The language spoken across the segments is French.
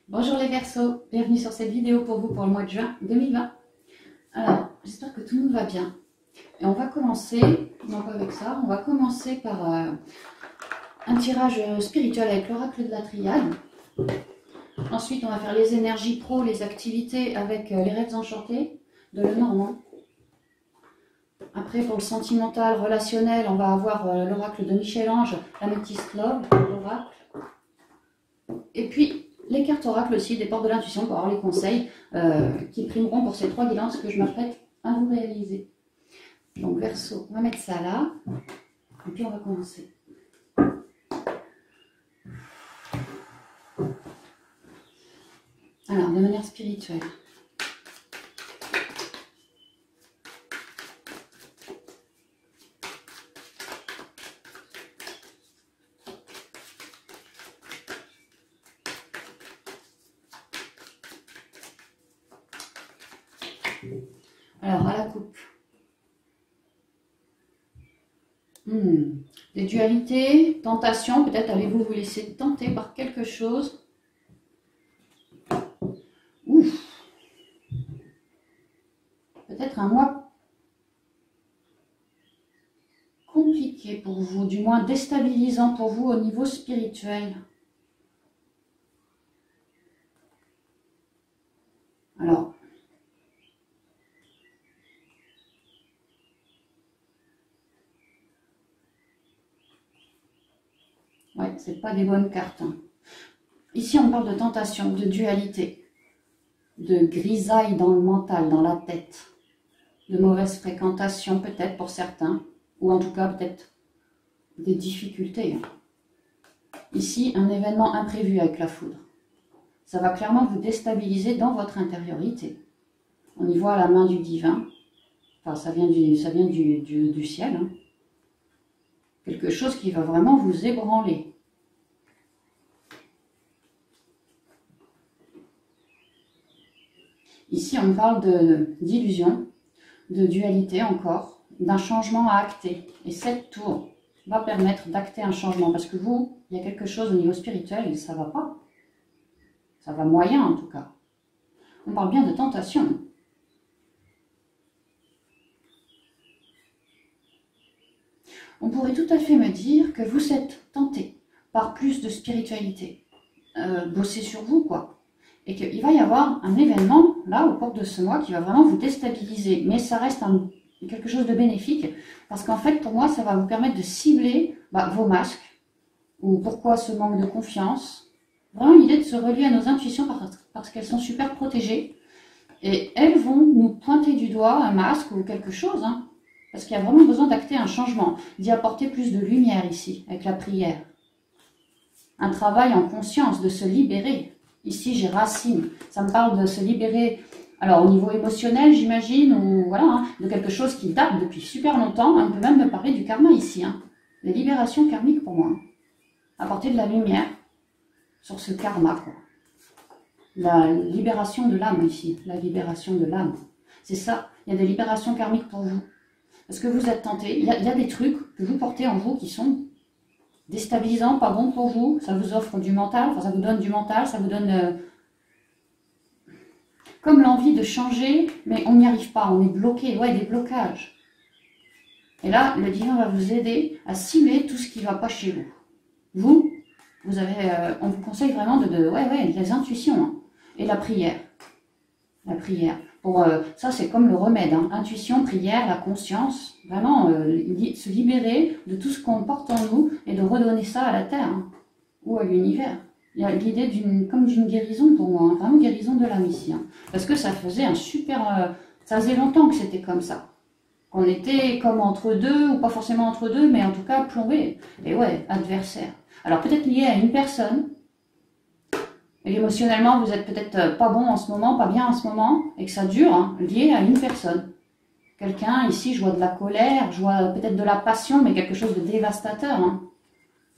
Bonjour les Verseaux, bienvenue sur cette vidéo pour vous pour le mois de juin 2020. Alors, j'espère que tout le monde va bien. Et on va commencer, non pas avec ça, on va commencer par un tirage spirituel avec l'oracle de la triade. Ensuite, on va faire les énergies pro, les activités avec les rêves enchantés de Lenormand. Après, pour le sentimental, relationnel, on va avoir l'oracle de Michel-Ange, l'Amethyst Love, l'oracle. Et puis, les cartes oracles aussi, des portes de l'intuition pour avoir les conseils qui primeront pour ces 3 guidances que je m'apprête à vous réaliser. Donc Verseau, on va mettre ça là, et puis on va commencer. Alors, de manière spirituelle. Alors, à la coupe. Des dualités, tentations, peut-être allez-vous vous laisser tenter par quelque chose. Ouf. Peut-être un mois compliqué pour vous, du moins déstabilisant pour vous au niveau spirituel. Alors, ouais, c'est pas des bonnes cartes. Hein. Ici, on parle de tentation, de dualité, de grisaille dans le mental, dans la tête, de mauvaise fréquentation peut-être pour certains, ou en tout cas peut-être des difficultés. Ici, un événement imprévu avec la foudre. Ça va clairement vous déstabiliser dans votre intériorité. On y voit la main du divin, enfin ça vient du ciel. Hein. Quelque chose qui va vraiment vous ébranler. Ici, on parle d'illusion, de dualité encore, d'un changement à acter. Et cette tour va permettre d'acter un changement. Parce que vous, il y a quelque chose au niveau spirituel et ça ne va pas. Ça va moyen en tout cas. On parle bien de tentation. On pourrait tout à fait me dire que vous êtes tenté par plus de spiritualité. Bosser sur vous, quoi. Et qu'il va y avoir un événement, là, aux portes de ce mois, qui va vraiment vous déstabiliser. Mais ça reste quelque chose de bénéfique, parce qu'en fait, pour moi, ça va vous permettre de cibler vos masques, ou pourquoi ce manque de confiance. Vraiment l'idée de se relier à nos intuitions, parce qu'elles sont super protégées. Et elles vont nous pointer du doigt un masque ou quelque chose, hein, parce qu'il y a vraiment besoin d'acter un changement, d'y apporter plus de lumière ici, avec la prière. Un travail en conscience, de se libérer. Ici, j'ai racine. Ça me parle de se libérer, alors au niveau émotionnel, j'imagine, ou voilà, hein, de quelque chose qui date depuis super longtemps. On peut même me parler du karma ici. Hein. Les libérations karmiques pour moi. Apporter de la lumière sur ce karma, quoi. La libération de l'âme ici. La libération de l'âme. C'est ça. Il y a des libérations karmiques pour vous. Parce que vous êtes tenté. Il y a des trucs que vous portez en vous qui sont déstabilisants, pas bons pour vous. Ça vous offre du mental. Enfin, ça vous donne du mental. Ça vous donne comme l'envie de changer, mais on n'y arrive pas. On est bloqué. Ouais, des blocages. Et là, le divin va vous aider à cibler tout ce qui ne va pas chez vous. Vous avez, on vous conseille vraiment les intuitions, hein, et la prière. La prière. Ça, c'est comme le remède. Hein. Intuition, prière, la conscience. Vraiment, se libérer de tout ce qu'on porte en nous et de redonner ça à la Terre, hein, ou à l'univers. Il y a l'idée comme d'une guérison pour moi. Hein, vraiment guérison de l'âme ici. Hein, parce que ça faisait ça faisait longtemps que c'était comme ça. Qu'on était comme entre deux, ou pas forcément entre deux, mais en tout cas plombé. Et ouais, adversaire. Alors peut-être lié à une personne, et émotionnellement vous êtes peut-être pas bon en ce moment, pas bien en ce moment, et que ça dure, hein, lié à une personne. Quelqu'un, ici je vois de la colère, je vois peut-être de la passion, mais quelque chose de dévastateur. Hein,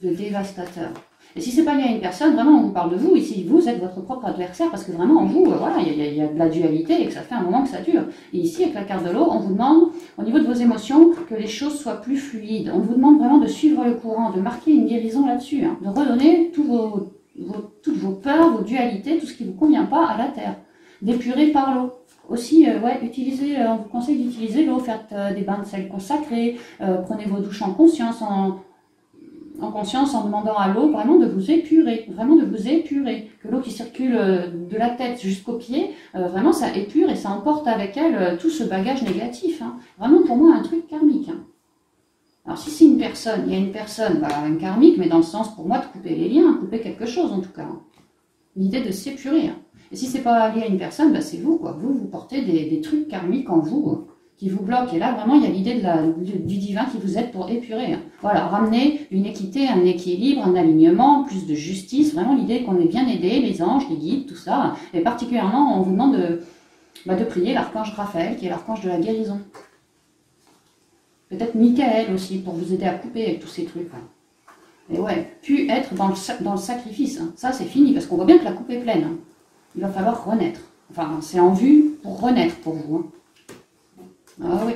de dévastateur. Et si c'est pas lié à une personne, vraiment on vous parle de vous, ici vous êtes votre propre adversaire, parce que vraiment en vous, voilà, il y a de la dualité et que ça fait un moment que ça dure. Et ici avec la carte de l'eau, on vous demande, au niveau de vos émotions, que les choses soient plus fluides. On vous demande vraiment de suivre le courant, de marquer une guérison là-dessus, hein, de redonner tous toutes vos peurs, vos dualités, tout ce qui ne vous convient pas à la terre. D'épurer par l'eau. Aussi, ouais, on vous conseille d'utiliser l'eau, faites des bains de sel consacrés, prenez vos douches en conscience, en demandant à l'eau vraiment de vous épurer, que l'eau qui circule de la tête jusqu'aux pieds, vraiment ça épure et ça emporte avec elle tout ce bagage négatif. Hein. Vraiment pour moi un truc karmique. Hein. Alors si c'est une personne, il y a une personne, un karmique, mais dans le sens pour moi de couper les liens, couper quelque chose en tout cas. Hein. L'idée de s'épurer. Hein. Et si c'est pas lié à une personne, c'est vous, quoi. Vous portez des trucs karmiques en vous qui vous bloquent. Et là, vraiment, il y a l'idée du divin qui vous aide pour épurer. Hein. Voilà, ramener une équité, un équilibre, un alignement, plus de justice. Vraiment l'idée qu'on est bien aidé, les anges, les guides, tout ça. Et particulièrement, on vous demande de prier l'archange Raphaël, qui est l'archange de la guérison. Peut-être Michael aussi, pour vous aider à couper avec tous ces trucs. Hein. Et ouais, puis être dans le sacrifice. Hein. Ça, c'est fini, parce qu'on voit bien que la coupe est pleine. Hein. Il va falloir renaître. Enfin, c'est en vue pour renaître pour vous. Hein. Ah oui.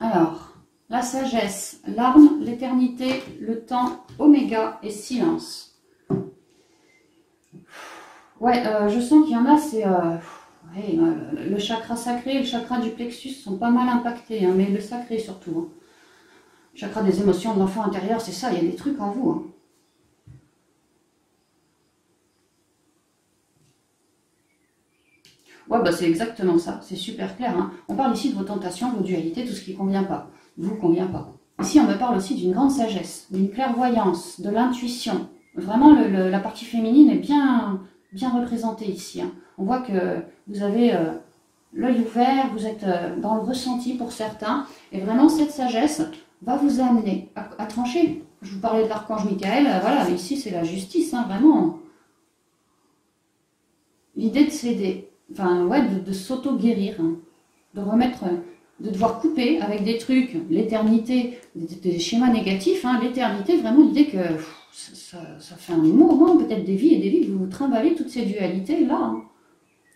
Alors, la sagesse, l'arme, l'éternité, le temps, oméga et silence. Ouais, je sens qu'il y en a, c'est... ouais, le chakra sacré et le chakra du plexus sont pas mal impactés, hein, mais le sacré surtout. Hein. Le chakra des émotions de l'enfant intérieur, c'est ça, il y a des trucs en vous. Hein. Ouais, c'est exactement ça, c'est super clair. Hein. On parle ici de vos tentations, vos dualités, tout ce qui ne convient pas, vous convient pas. Ici, on me parle aussi d'une grande sagesse, d'une clairvoyance, de l'intuition. Vraiment, la partie féminine est bien représentée ici. Hein. On voit que vous avez l'œil ouvert, vous êtes dans le ressenti pour certains, et vraiment, cette sagesse va vous amener à trancher. Je vous parlais de l'archange Michael, voilà, ici, c'est la justice, hein, vraiment. L'idée de céder. Enfin, ouais, de s'auto-guérir, hein, de remettre, de devoir couper avec des trucs, l'éternité, des schémas négatifs, hein, l'éternité, vraiment l'idée que ça fait un moment, peut-être des vies et des vies, que vous vous trimballez toutes ces dualités-là. Hein.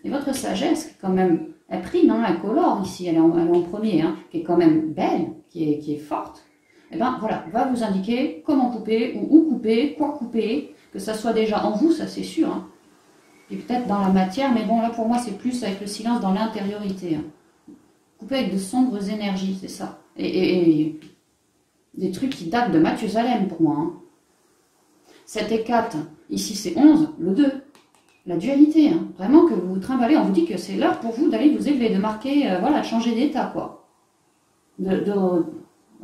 Et votre sagesse, quand même, elle prime, hein, elle colore ici, elle est en premier, hein, qui est quand même belle, qui est forte, et bien voilà, va vous indiquer comment couper, ou où couper, quoi couper, que ça soit déjà en vous, ça c'est sûr, hein. Et peut-être dans la matière, mais bon, là pour moi c'est plus avec le silence dans l'intériorité. Hein. Couper avec de sombres énergies, c'est ça. Et des trucs qui datent de Mathusalem pour moi. Hein. 7 et 4, ici c'est 11, le 2. La dualité, hein. Vraiment que vous vous trimballez, on vous dit que c'est l'heure pour vous d'aller vous élever, de marquer, voilà, de changer d'état, quoi.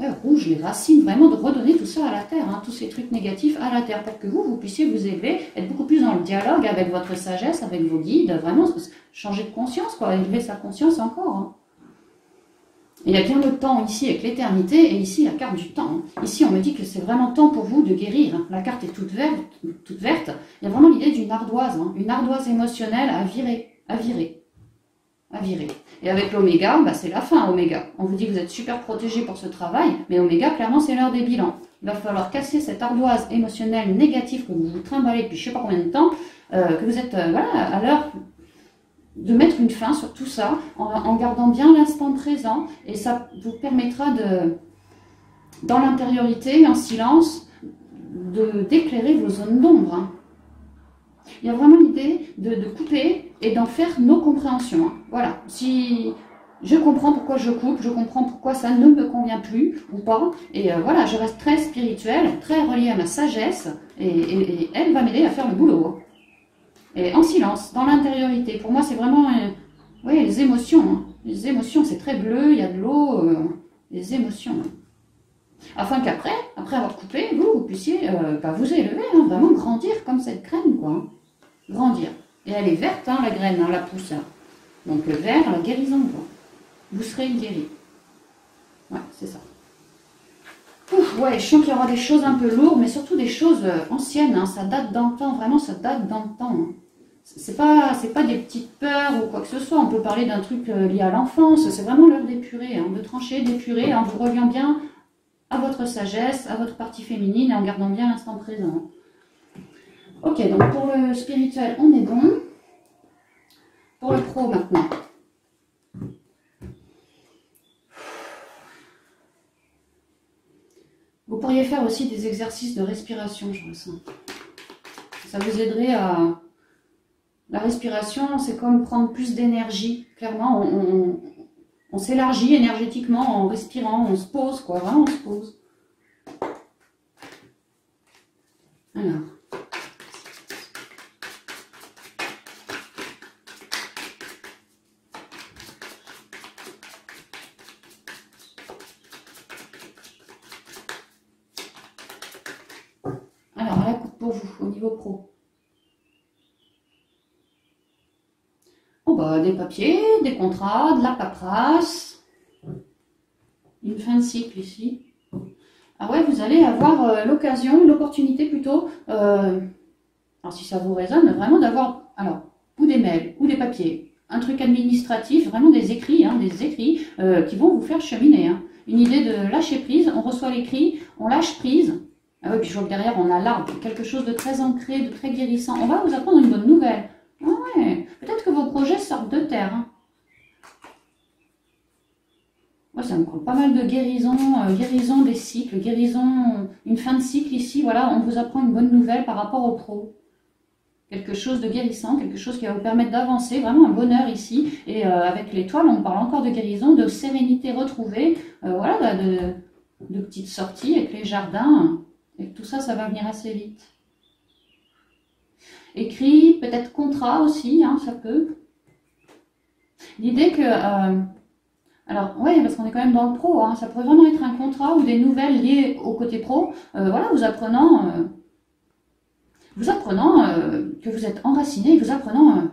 Ouais, rouge, les racines, vraiment de redonner tout ça à la terre, hein, tous ces trucs négatifs à la terre, pour que vous puissiez vous élever, être beaucoup plus dans le dialogue avec votre sagesse, avec vos guides, vraiment changer de conscience, quoi, élever sa conscience encore. Hein. Et il y a bien le temps ici avec l'éternité, et ici la carte du temps. Hein. Ici, on me dit que c'est vraiment temps pour vous de guérir. Hein. La carte est toute verte. Il y a vraiment l'idée d'une ardoise, hein, une ardoise émotionnelle à virer. Et avec l'oméga, c'est la fin, oméga. On vous dit que vous êtes super protégé pour ce travail, mais oméga, clairement, c'est l'heure des bilans. Il va falloir casser cette ardoise émotionnelle négative que vous vous trimballez depuis je ne sais pas combien de temps, que vous êtes voilà, à l'heure de mettre une fin sur tout ça, en gardant bien l'instant présent, et ça vous permettra dans l'intériorité, en silence, d'éclairer vos zones d'ombre. Hein. Il y a vraiment l'idée de couper et d'en faire nos compréhensions. Hein. Voilà, si je comprends pourquoi je coupe, je comprends pourquoi ça ne me convient plus ou pas, et voilà, je reste très spirituelle, très reliée à ma sagesse, et elle va m'aider à faire le boulot. Hein. Et en silence, dans l'intériorité. Pour moi, c'est vraiment oui, les émotions. Hein. Les émotions, c'est très bleu, il y a de l'eau, les émotions. Hein. Afin qu'après, après avoir coupé, vous puissiez vous élever, hein, vraiment grandir comme cette graine, quoi. Hein. Grandir. Et elle est verte, hein, la graine, hein, la pousse. Hein. Donc vert, la guérison, quoi. Vous serez guéri. Ouais, c'est ça. Ouf, ouais, je sens qu'il y aura des choses un peu lourdes, mais surtout des choses anciennes. Hein, ça date dans le temps, vraiment, ça date dans le temps. Hein. C'est pas des petites peurs ou quoi que ce soit. On peut parler d'un truc lié à l'enfance. C'est vraiment l'heure d'épurer, hein, de trancher, d'épurer, en vous reliant bien à votre sagesse, à votre partie féminine, et en gardant bien l'instant présent. Ok, donc pour le spirituel, on est bon. Pour le pro maintenant. Vous pourriez faire aussi des exercices de respiration, je ressens. Ça vous aiderait à... La respiration, c'est comme prendre plus d'énergie. Clairement, on s'élargit énergétiquement en respirant, on se pose, quoi. Vraiment, on se pose. Alors. Alors, à la coupe pour vous, au niveau pro. Oh bah, des papiers, des contrats, de la paperasse. Une fin de cycle ici. Ah ouais, vous allez avoir l'occasion, l'opportunité plutôt, alors si ça vous résonne, vraiment d'avoir, alors, ou des mails, ou des papiers, un truc administratif, vraiment des écrits qui vont vous faire cheminer. Hein. Une idée de lâcher prise, on reçoit l'écrit, on lâche prise. Ah ouais, puis je vois que derrière on a l'arbre, quelque chose de très ancré, de très guérissant. On va vous apprendre une bonne nouvelle. Ah ouais, peut-être que vos projets sortent de terre. Hein. Moi, ça me prend pas mal de guérison, guérison des cycles, guérison, une fin de cycle ici. Voilà, on vous apprend une bonne nouvelle par rapport au pro. Quelque chose de guérissant, quelque chose qui va vous permettre d'avancer, vraiment un bonheur ici. Et avec l'étoile, on parle encore de guérison, de sérénité retrouvée, voilà, de petites sorties avec les jardins. Et tout ça, ça va venir assez vite. Écrit, peut-être contrat aussi, hein, ça peut. L'idée que... alors, oui, parce qu'on est quand même dans le pro, hein, ça pourrait vraiment être un contrat ou des nouvelles liées au côté pro, voilà, vous apprenant que vous êtes enraciné, vous apprenant,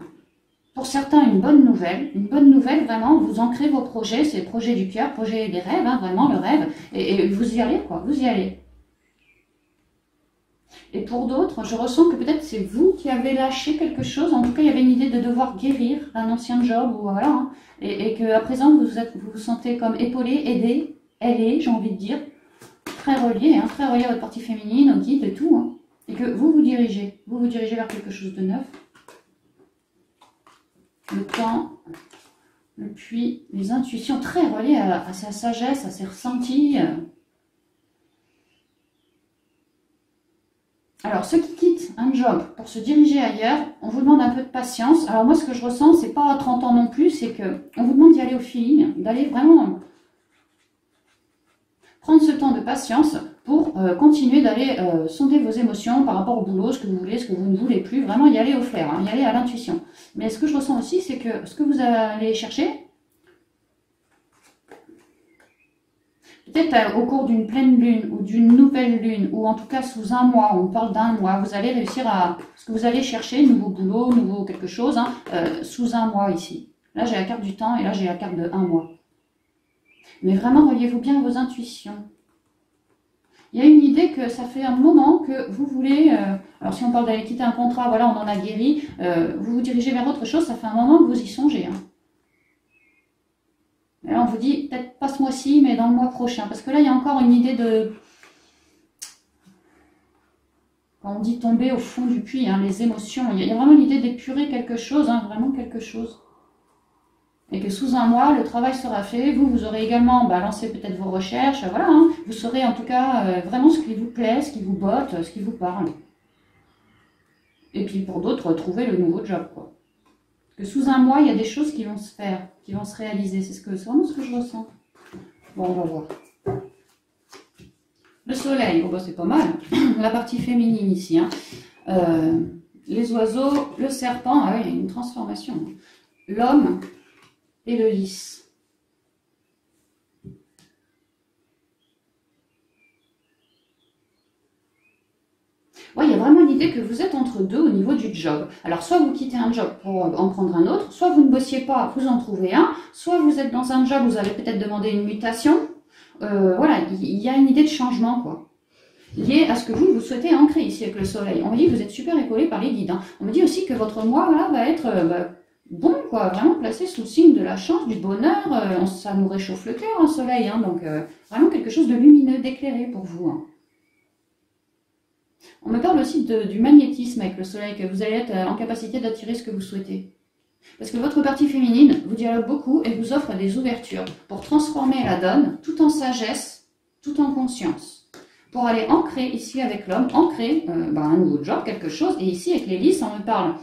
pour certains, une bonne nouvelle, vraiment, vous ancrez vos projets, c'est le projet du cœur, projet des rêves, hein, vraiment le rêve, et vous y allez, quoi, vous y allez. Et pour d'autres, je ressens que peut-être c'est vous qui avez lâché quelque chose. En tout cas, il y avait une idée de devoir guérir un ancien job, ou voilà, hein, et qu'à présent, vous vous sentez comme épaulé, aidé, ailé, j'ai envie de dire, très relié à votre partie féminine, au guide et tout. Hein, et que vous dirigez vers quelque chose de neuf. Le temps, le puits, les intuitions, très reliées à sa sagesse, à ses ressentis. Alors, ceux qui quittent un job pour se diriger ailleurs, on vous demande un peu de patience. Alors moi, ce que je ressens, c'est pas à 30 ans non plus, c'est qu'on vous demande d'y aller au feeling, d'aller vraiment prendre ce temps de patience pour continuer d'aller sonder vos émotions par rapport au boulot, ce que vous voulez, ce que vous ne voulez plus, vraiment y aller au flair, hein, y aller à l'intuition. Mais ce que je ressens aussi, c'est que ce que vous allez chercher, peut-être au cours d'une pleine lune ou d'une nouvelle lune, ou en tout cas sous un mois, on parle d'un mois, vous allez réussir à... Ce que vous allez chercher, nouveau boulot, nouveau quelque chose, hein, sous un mois ici. Là, j'ai la carte du temps et là, j'ai la carte de un mois. Mais vraiment, reliez-vous bien à vos intuitions. Il y a une idée que ça fait un moment que vous voulez... alors, si on parle d'aller quitter un contrat, voilà, on en a guéri, vous vous dirigez vers autre chose, ça fait un moment que vous y songez, hein. Et là, on vous dit, peut-être pas ce mois-ci, mais dans le mois prochain. Parce que là, il y a encore une idée de... Quand on dit tomber au fond du puits, hein, les émotions, il y a vraiment l'idée d'épurer quelque chose, hein, vraiment quelque chose. Et que sous un mois, le travail sera fait. Vous aurez également lancé peut-être vos recherches. Voilà, hein, vous saurez en tout cas vraiment ce qui vous plaît, ce qui vous botte, ce qui vous parle. Et puis pour d'autres, trouver le nouveau job, quoi. Que sous un mois, il y a des choses qui vont se faire, qui vont se réaliser. C'est vraiment ce que je ressens. Bon, on va voir. Le soleil, oh, c'est pas mal. La partie féminine ici. Hein. Les oiseaux, le serpent, ah oui, il y a une transformation. L'homme et le lys. Ouais, il y a vraiment l'idée que vous êtes entre deux au niveau du job. Alors, soit vous quittez un job pour en prendre un autre, soit vous ne bossiez pas, vous en trouvez un, soit vous êtes dans un job, vous allez peut-être demander une mutation. Voilà, il y a une idée de changement, quoi. Lié à ce que vous souhaitez ancrer ici avec le soleil. On me dit que vous êtes super épaulé par les guides. Hein. On me dit aussi que votre mois là, va être bon, quoi, vraiment placé sous le signe de la chance, du bonheur. Ça nous réchauffe le cœur, un soleil. Hein, donc, vraiment quelque chose de lumineux, d'éclairé pour vous. Hein. On me parle aussi du magnétisme avec le soleil, que vous allez être en capacité d'attirer ce que vous souhaitez. Parce que votre partie féminine vous dialogue beaucoup et vous offre des ouvertures pour transformer la donne, tout en sagesse, tout en conscience. pour aller ancrer ici avec l'homme, ancrer un nouveau job, quelque chose. Et ici, avec l'hélice, on me parle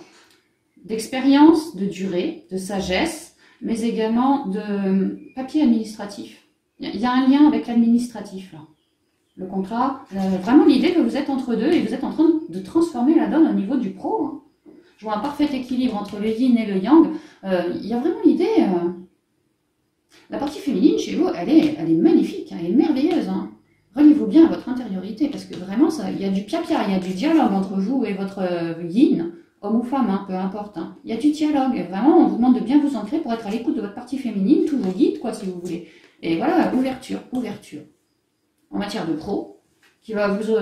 d'expérience, de durée, de sagesse, mais également de papier administratif. Il y a un lien avec l'administratif, là. Le contrat, vraiment l'idée que vous êtes entre deux et vous êtes en train de transformer la donne au niveau du pro. Hein. Je vois un parfait équilibre entre le yin et le yang. Il y a vraiment l'idée... la partie féminine chez vous, elle est magnifique, hein, elle est merveilleuse. Hein. Reliez-vous bien à votre intériorité, parce que vraiment, il y a du pia-pia, il y a du dialogue entre vous et votre yin, homme ou femme, hein, peu importe. Hein. Il y a du dialogue, et vraiment, on vous demande de bien vous ancrer pour être à l'écoute de votre partie féminine, tout vous guide, quoi, si vous voulez. Et voilà, ouverture. En matière de pro, qui va vous,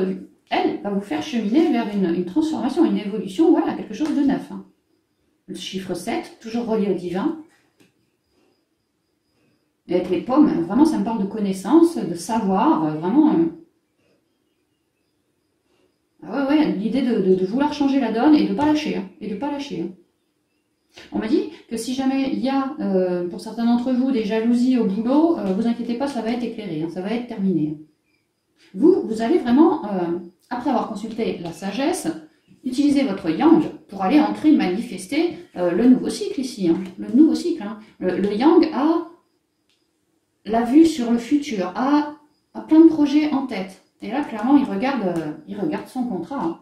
elle, va vous faire cheminer vers une transformation, une évolution, voilà, quelque chose de neuf. Hein. Le chiffre 7, toujours relié au divin. Et avec les pommes, vraiment, ça me parle de connaissance, de savoir, vraiment. Ah ouais, l'idée de vouloir changer la donne et de ne pas lâcher. Hein, On m'a dit que si jamais il y a, pour certains d'entre vous, des jalousies au boulot, vous inquiétez pas, ça va être éclairé, hein, ça va être terminé. Vous allez vraiment, après avoir consulté la sagesse, utiliser votre yang pour aller ancrer, manifester le nouveau cycle ici. Hein, le nouveau cycle. Hein. Le yang a la vue sur le futur, a plein de projets en tête. Et là, clairement, il regarde son contrat. Hein.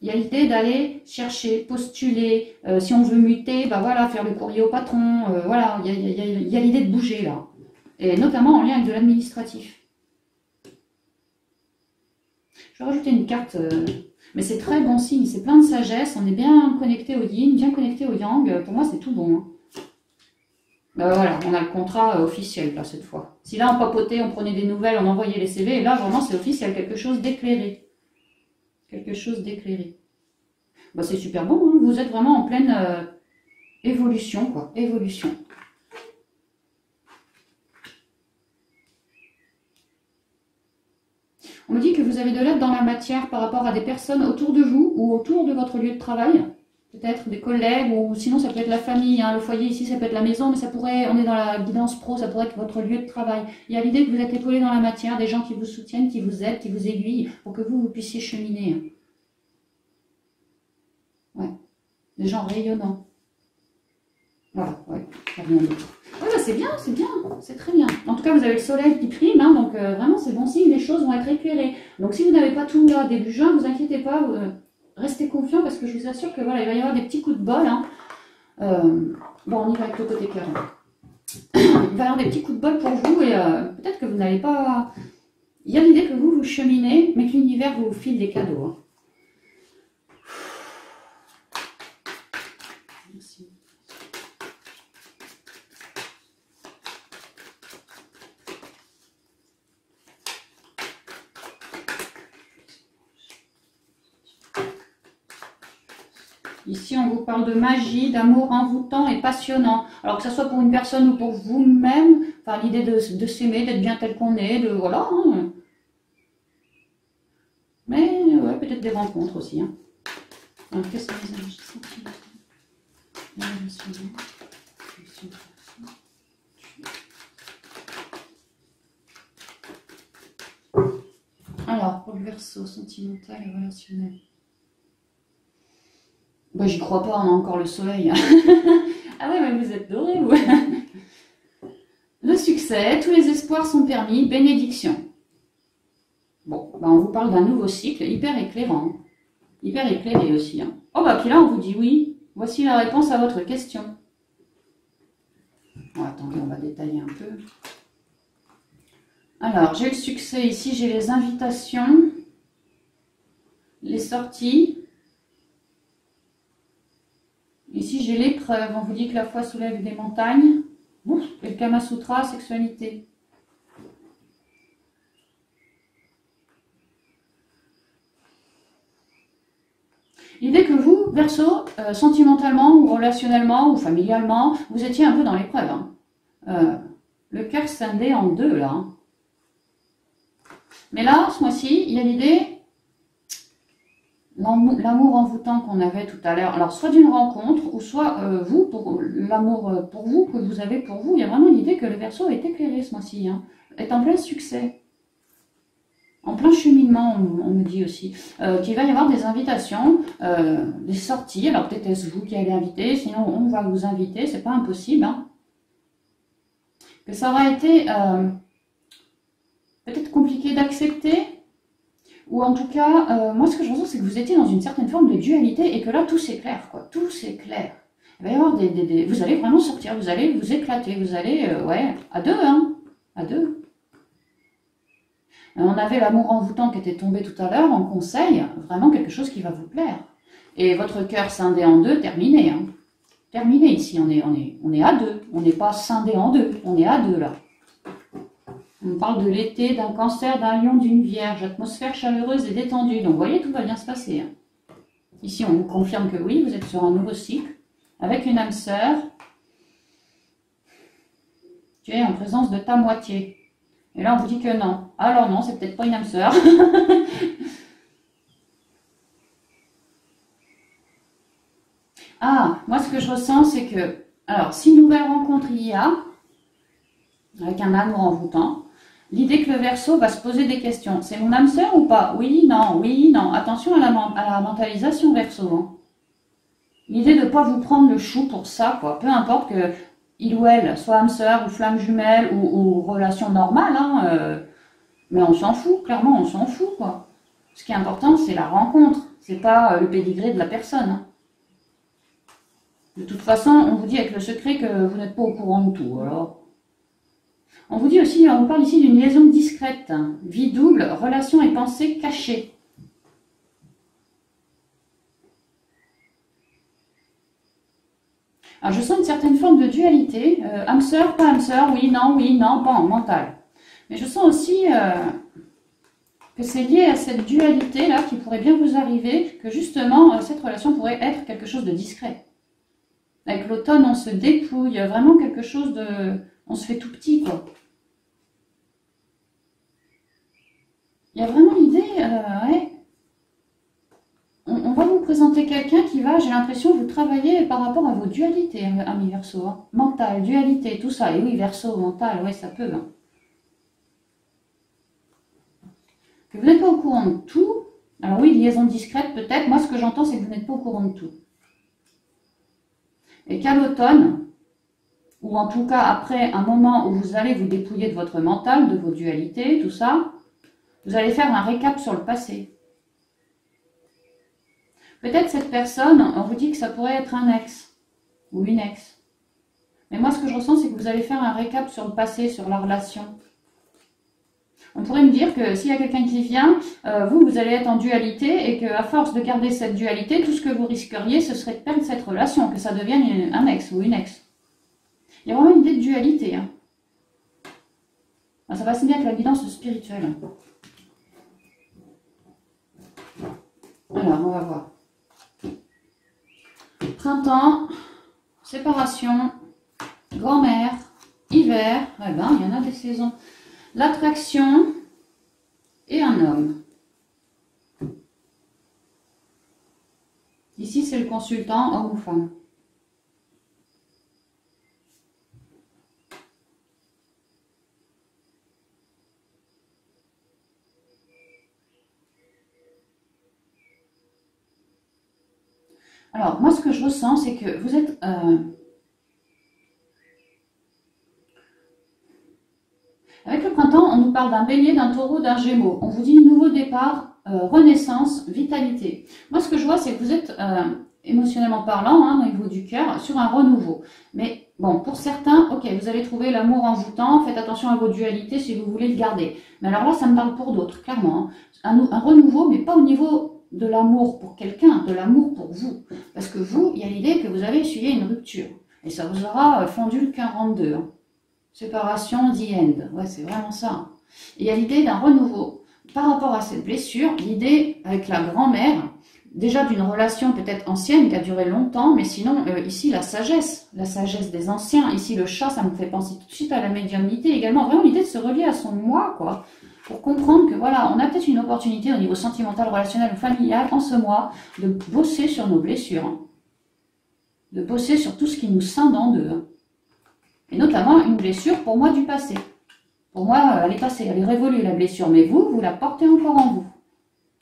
Il y a l'idée d'aller chercher, postuler, si on veut muter, bah voilà, faire le courrier au patron, voilà, il y a l'idée de bouger là. Et notamment en lien avec de l'administratif. Je vais rajouter une carte, mais c'est très bon signe, c'est plein de sagesse, on est bien connecté au yin, bien connecté au yang, pour moi c'est tout bon. Hein. Voilà, on a le contrat officiel là cette fois. Si là on papotait, on prenait des nouvelles, on envoyait les CV, et là vraiment c'est officiel, quelque chose d'éclairé. Quelque chose d'éclairé. Bah, c'est super bon, hein. Vous êtes vraiment en pleine évolution, quoi. Évolution. On me dit que vous avez de l'aide dans la matière par rapport à des personnes autour de vous ou autour de votre lieu de travail. Peut-être des collègues, ou sinon ça peut être la famille, hein. Le foyer ici ça peut être la maison, mais ça pourrait, on est dans la guidance pro, ça pourrait être votre lieu de travail. Il y a l'idée que vous êtes épaulé dans la matière, des gens qui vous soutiennent, qui vous aident, qui vous aiguillent, pour que vous puissiez cheminer. Ouais, des gens rayonnants. Voilà, ouais, rien d'autre. Ouais, bah, c'est bien, c'est très bien. En tout cas, vous avez le soleil qui prime, hein, donc vraiment c'est bon signe, les choses vont être éclairées. Donc si vous n'avez pas tout là début juin, ne vous inquiétez pas, restez confiants parce que je vous assure que voilà, il va y avoir des petits coups de bol. Hein. Bon, on y va avec le côté cœur. Il va y avoir des petits coups de bol pour vous et peut-être que vous n'allez pas... Il y a l'idée que vous cheminez, mais que l'univers vous file des cadeaux. Hein. Merci. Ici, on vous parle de magie, d'amour envoûtant et passionnant. Alors que ce soit pour une personne ou pour vous-même, enfin, l'idée de s'aimer, d'être bien tel qu'on est, de voilà. Hein. Mais ouais, peut-être des rencontres aussi. Hein. Alors, qu'est-ce que les énergies sentimentales? Alors, pour le Verseau, sentimental et relationnel. Bah, j'y crois pas, on a encore le soleil. Ah ouais, mais vous êtes dorés, vous. Le succès, tous les espoirs sont permis, bénédiction. Bon, bah on vous parle d'un nouveau cycle, hyper éclairant. Hyper éclairé aussi. Hein. Oh bah puis là, on vous dit oui. Voici la réponse à votre question. Oh, attendez, on va détailler un peu. Alors, j'ai le succès ici, j'ai les invitations, les sorties. Ici, j'ai l'épreuve. On vous dit que la foi soulève des montagnes. Ouf, et le Kama Sutra, sexualité. L'idée que vous, Verseau, sentimentalement ou relationnellement ou familialement, vous étiez un peu dans l'épreuve. Hein. Le cœur scindé en deux, là. Hein. Mais là, ce mois-ci, il y a l'idée... L'amour envoûtant qu'on avait tout à l'heure, alors soit d'une rencontre, ou soit vous, pour l'amour pour vous, que vous avez pour vous, il y a vraiment l'idée que le Verseau est éclairé ce mois-ci, hein, est en plein succès. En plein cheminement, on me dit aussi, qu'il va y avoir des invitations, des sorties. Alors peut-être est-ce vous qui allez inviter, sinon on va vous inviter, c'est pas impossible. Hein. Que ça aura été peut-être compliqué d'accepter, ou en tout cas, moi ce que je ressens, c'est que vous étiez dans une certaine forme de dualité et que là tout s'éclaire, quoi. Tout s'éclaire. Il va y avoir vous allez vraiment sortir, vous allez vous éclater, vous allez, ouais, à deux, hein, à deux. On avait l'amour envoûtant qui était tombé tout à l'heure en conseil, vraiment quelque chose qui va vous plaire. Et votre cœur scindé en deux, terminé. Hein. Terminé ici, on est à deux. On n'est pas scindé en deux, on est à deux là. On parle de l'été, d'un cancer, d'un lion, d'une vierge, atmosphère chaleureuse et détendue. Donc vous voyez, tout va bien se passer. Hein. Ici, on vous confirme que oui, vous êtes sur un nouveau cycle, avec une âme sœur. Tu es en présence de ta moitié. Et là, on vous dit que non. Alors non, c'est peut-être pas une âme sœur. Ah, moi, ce que je ressens, c'est que... Alors, si une nouvelle rencontre il y a, avec un amour envoûtant, l'idée que le Verseau va se poser des questions. C'est mon âme sœur ou pas? Oui, non, oui, non. Attention à la mentalisation Verseau. Hein. L'idée de ne pas vous prendre le chou pour ça, quoi. Peu importe que... il ou elle, soit âme sœur ou flamme jumelle ou relation normale, hein, mais on s'en fout, clairement, on s'en fout, quoi. Ce qui est important, c'est la rencontre, c'est pas le pédigré de la personne. Hein. De toute façon, on vous dit avec le secret que vous n'êtes pas au courant de tout, alors. On vous dit aussi, on parle ici d'une liaison discrète, hein, vie double, relation et pensée cachées. Alors, je sens une certaine forme de dualité, âme sœur, pas âme sœur, oui, non, bon, mental. Mais je sens aussi que c'est lié à cette dualité-là qui pourrait bien vous arriver, que justement, cette relation pourrait être quelque chose de discret. Avec l'automne, on se dépouille, vraiment quelque chose de... on se fait tout petit, quoi. Il y a vraiment l'idée, ouais... On va vous présenter quelqu'un qui va, j'ai l'impression, vous travailler par rapport à vos dualités, amis Verseau. Hein. Mental, dualité, tout ça. Et oui, Verseau, mental, oui, ça peut. Hein. Que vous n'êtes pas au courant de tout. Alors oui, liaison discrète peut-être. Moi, ce que j'entends, c'est que vous n'êtes pas au courant de tout. Et qu'à l'automne, ou en tout cas après un moment où vous allez vous dépouiller de votre mental, de vos dualités, tout ça, vous allez faire un récap sur le passé. Peut-être cette personne, on vous dit que ça pourrait être un ex ou une ex. Mais moi, ce que je ressens, c'est que vous allez faire un récap sur le passé, sur la relation. On pourrait me dire que s'il y a quelqu'un qui vient, vous allez être en dualité et qu'à force de garder cette dualité, tout ce que vous risqueriez, ce serait de perdre cette relation, que ça devienne un ex ou une ex. Il y a vraiment une idée de dualité. Hein. Ça va signer avec la guidance spirituelle. Alors, on va voir. Printemps, séparation, grand-mère, hiver, eh ben, il y en a des saisons. L'attraction et un homme. Ici, c'est le consultant, homme ou femme. Alors, moi, ce que je ressens, c'est que vous êtes... Avec le printemps, on nous parle d'un bélier, d'un taureau, d'un gémeaux. On vous dit nouveau départ, renaissance, vitalité. Moi, ce que je vois, c'est que vous êtes, émotionnellement parlant, hein, au niveau du cœur, sur un renouveau. Mais bon, pour certains, ok, vous allez trouver l'amour envoûtant, faites attention à vos dualités si vous voulez le garder. Mais alors là, ça me parle pour d'autres, clairement. Hein. Un renouveau, mais pas au niveau... de l'amour pour quelqu'un, de l'amour pour vous. Parce que vous, il y a l'idée que vous avez essuyé une rupture. Et ça vous aura fondu le cœur en deux. Hein. Séparation, the end. Ouais, c'est vraiment ça. Et il y a l'idée d'un renouveau. Par rapport à cette blessure, l'idée avec la grand-mère, déjà d'une relation peut-être ancienne qui a duré longtemps, mais sinon, ici, la sagesse des anciens. Ici, le chat, ça me fait penser tout de suite à la médiumnité également. Vraiment l'idée de se relier à son moi, quoi. Pour comprendre que voilà, on a peut-être une opportunité au niveau sentimental, relationnel ou familial en ce mois de bosser sur nos blessures. Hein. De bosser sur tout ce qui nous scinde en deux. Hein. Et notamment une blessure pour moi du passé. Pour moi, elle est passée, elle est révolue la blessure, mais vous la portez encore en vous.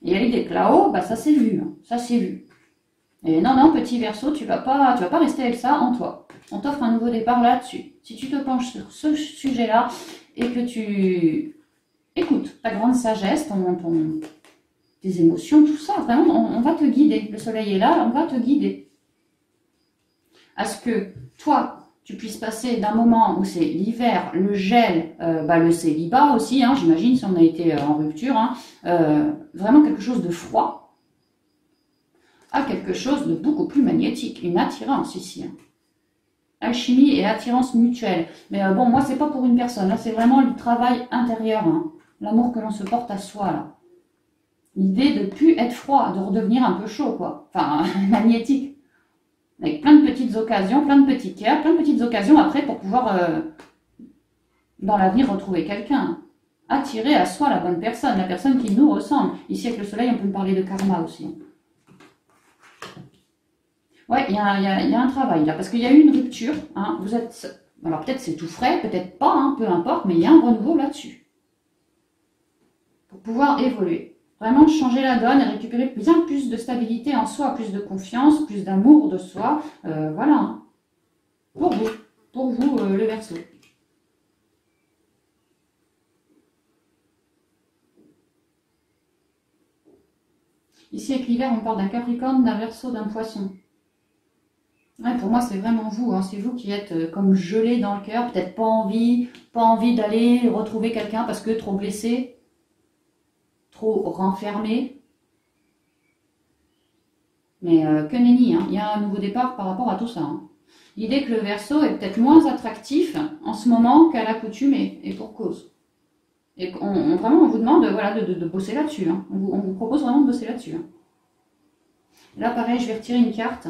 Et il y a l'idée que là-haut, bah, ça s'est vu, hein, ça s'est vu. Et non, non, petit Verseau, tu vas pas rester avec ça en toi. On t'offre un nouveau départ là-dessus. Si tu te penches sur ce sujet-là et que tu écoutes ta grande sagesse, tes émotions, tout ça, vraiment, on va te guider. Le soleil est là, on va te guider. À ce que toi, tu puisses passer d'un moment où c'est l'hiver, le gel, le célibat aussi, hein, j'imagine, si on a été en rupture, hein, vraiment quelque chose de froid, à quelque chose de beaucoup plus magnétique, une attirance ici. Hein. Alchimie et attirance mutuelle. Mais bon, moi, c'est pas pour une personne, là, c'est vraiment le travail intérieur, hein. L'amour que l'on se porte à soi, là. L'idée de ne plus être froid, de redevenir un peu chaud, quoi. Enfin, magnétique. Avec plein de petites occasions, plein de petits cœurs, plein de petites occasions après pour pouvoir, dans l'avenir, retrouver quelqu'un. Attirer à soi la bonne personne, la personne qui nous ressemble. Ici, avec le soleil, on peut parler de karma aussi. Ouais, il y a un travail là, parce qu'il y a eu une rupture. Hein, vous êtes, alors peut-être c'est tout frais, peut-être pas, hein, peu importe, mais il y a un renouveau là-dessus. Pour pouvoir évoluer. Vraiment changer la donne et récupérer bien plus de stabilité en soi, plus de confiance, plus d'amour de soi. Voilà. Hein. Pour vous le Verseau. Ici avec l'hiver, on parle d'un Capricorne, d'un Verseau, d'un Poisson. Ouais, pour moi, c'est vraiment vous. Hein. C'est vous qui êtes comme gelé dans le cœur. Peut-être pas envie d'aller retrouver quelqu'un parce que trop blessé, trop renfermé. Mais que nenni, hein. Il y a un nouveau départ par rapport à tout ça. Hein. L'idée que le Verseau est peut-être moins attractif en ce moment qu'à l'accoutumée, et pour cause. Et vraiment, on vous demande voilà, de bosser là-dessus. Hein. On vous propose vraiment de bosser là-dessus. Hein. Là, pareil, je vais retirer une carte.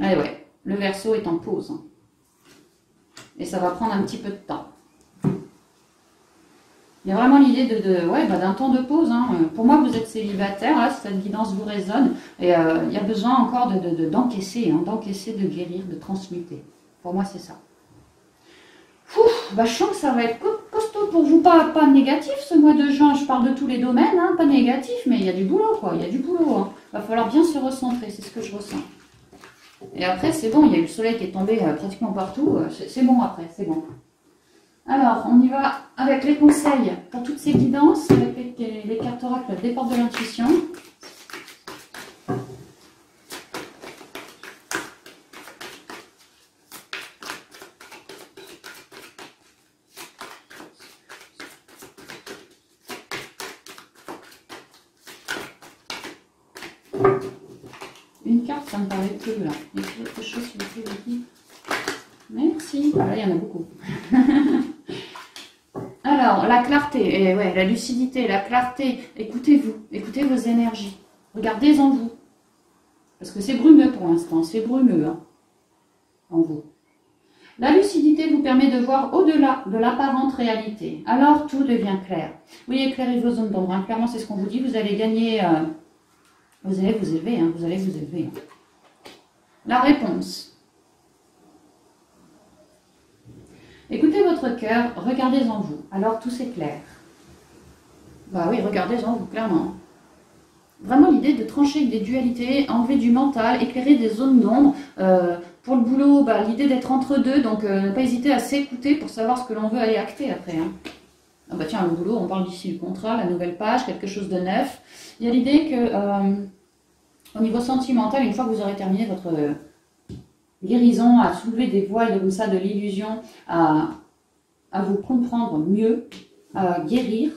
Ah ouais, le Verseau est en pause. Hein. Et ça va prendre un petit peu de temps. Il y a vraiment l'idée d'un temps de pause. Hein. Pour moi, vous êtes célibataire, là, si cette guidance vous résonne. Et il y a besoin encore d'encaisser, d'encaisser, de guérir, de transmuter. Pour moi, c'est ça. Je sens que ça va être costaud pour vous. Pas négatif ce mois de juin. Je parle de tous les domaines, hein, pas négatif, mais il y a du boulot, quoi. Il y a du boulot. Hein. Va falloir bien se recentrer, c'est ce que je ressens. Et après, c'est bon, il y a eu le soleil qui est tombé pratiquement partout. C'est bon après, c'est bon. Alors, on y va avec les conseils pour toutes ces guidances, avec les cartes oracles des portes de l'intuition. Une carte, ça me paraît plus là. Il y a quelque chose sur le Merci. Voilà, il y en a beaucoup. Alors, la clarté, et ouais, la lucidité, la clarté. Écoutez-vous, écoutez vos énergies. Regardez en vous. Parce que c'est brumeux pour l'instant, c'est brumeux hein, en vous. La lucidité vous permet de voir au-delà de l'apparente réalité. Alors, tout devient clair. Oui, éclairez vos zones d'ombre. Hein. Clairement, c'est ce qu'on vous dit. Vous allez gagner... vous allez vous élever. Hein. Vous allez vous élever. Hein. La réponse. Écoutez votre cœur, regardez en vous. Alors tout s'éclaire. Bah oui, regardez en vous, clairement. Vraiment l'idée de trancher des dualités, enlever du mental, éclairer des zones d'ombre. Pour le boulot, l'idée d'être entre deux, donc ne pas hésiter à s'écouter pour savoir ce que l'on veut aller acter après. Hein. Ah bah tiens, le boulot, on parle d'ici le contrat, la nouvelle page, quelque chose de neuf. Il y a l'idée que au niveau sentimental, une fois que vous aurez terminé votre... guérison, à soulever des voiles comme ça de l'illusion, à vous comprendre mieux, à guérir.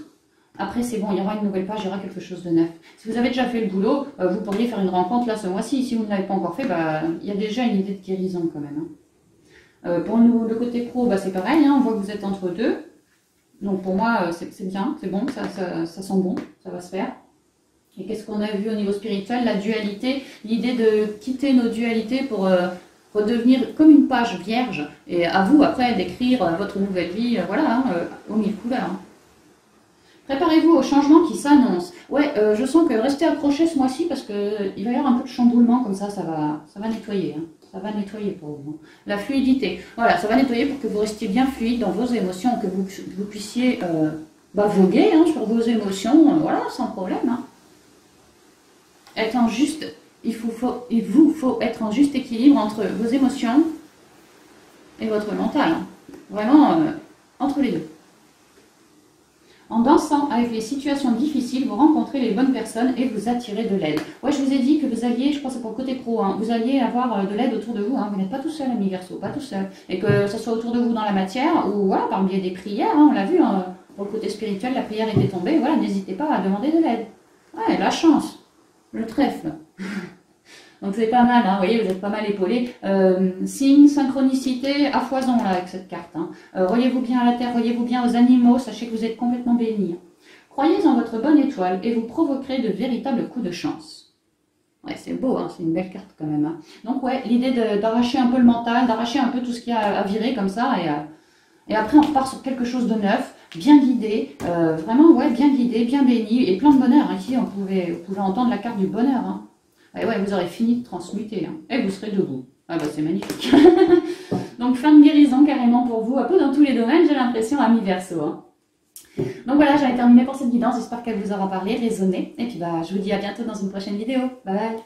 Après, c'est bon, il y aura une nouvelle page, il y aura quelque chose de neuf. Si vous avez déjà fait le boulot, vous pourriez faire une rencontre là ce mois-ci. Si vous ne l'avez pas encore fait, il y a déjà une idée de guérison quand même. Hein. Pour nous, le côté pro, c'est pareil, hein, on voit que vous êtes entre deux. Donc pour moi, c'est bien, c'est bon, ça sent bon, ça va se faire. Et qu'est-ce qu'on a vu au niveau spirituel? La dualité, l'idée de quitter nos dualités pour... redevenir comme une page vierge, et à vous après d'écrire votre nouvelle vie, voilà, hein, aux mille couleurs. Hein. Préparez-vous au changement qui s'annonce. Ouais, je sens que restez accrochés ce mois-ci parce qu'il va y avoir un peu de chamboulement comme ça va nettoyer. Hein. ça va nettoyer pour vous. La fluidité, voilà, ça va nettoyer pour que vous restiez bien fluide dans vos émotions, que vous puissiez voguer hein, sur vos émotions, voilà, sans problème. Hein. Être en juste, il vous faut être en juste équilibre entre vos émotions et votre mental. Hein. Vraiment, entre les deux. En dansant avec les situations difficiles, vous rencontrez les bonnes personnes et vous attirez de l'aide. Ouais, je vous ai dit que vous alliez, je pense que c'est pour le côté pro, hein, vous alliez avoir de l'aide autour de vous. Hein, vous n'êtes pas tout seul, ami Verseau, pas tout seul. Et que ce soit autour de vous dans la matière ou voilà, par le biais des prières, hein, on l'a vu, hein, pour le côté spirituel, la prière était tombée. Voilà, n'hésitez pas à demander de l'aide. Ouais, la chance, le trèfle. Donc c'est pas mal, hein, vous voyez, vous êtes pas mal épaulé. Signe, synchronicité, à foison là avec cette carte. Hein. Voyez-vous bien à la terre, voyez-vous bien aux animaux, sachez que vous êtes complètement bénis. Croyez en votre bonne étoile et vous provoquerez de véritables coups de chance. Ouais, c'est beau, hein, c'est une belle carte quand même. Hein. Donc ouais, l'idée d'arracher un peu le mental, d'arracher un peu tout ce qu'il y a à virer comme ça, et après on repart sur quelque chose de neuf, bien guidé, vraiment ouais, bien guidé, bien béni, et plein de bonheur. Hein. Ici, vous pouvez entendre la carte du bonheur. Hein. Et ouais, vous aurez fini de transmuter, hein, et vous serez debout. Ah bah c'est magnifique. Donc fin de guérison carrément pour vous, un peu dans tous les domaines, j'ai l'impression, ami Verseau. Hein. Donc voilà, j'en ai terminé pour cette guidance, j'espère qu'elle vous aura parlé, résonné, et puis bah je vous dis à bientôt dans une prochaine vidéo. Bye bye.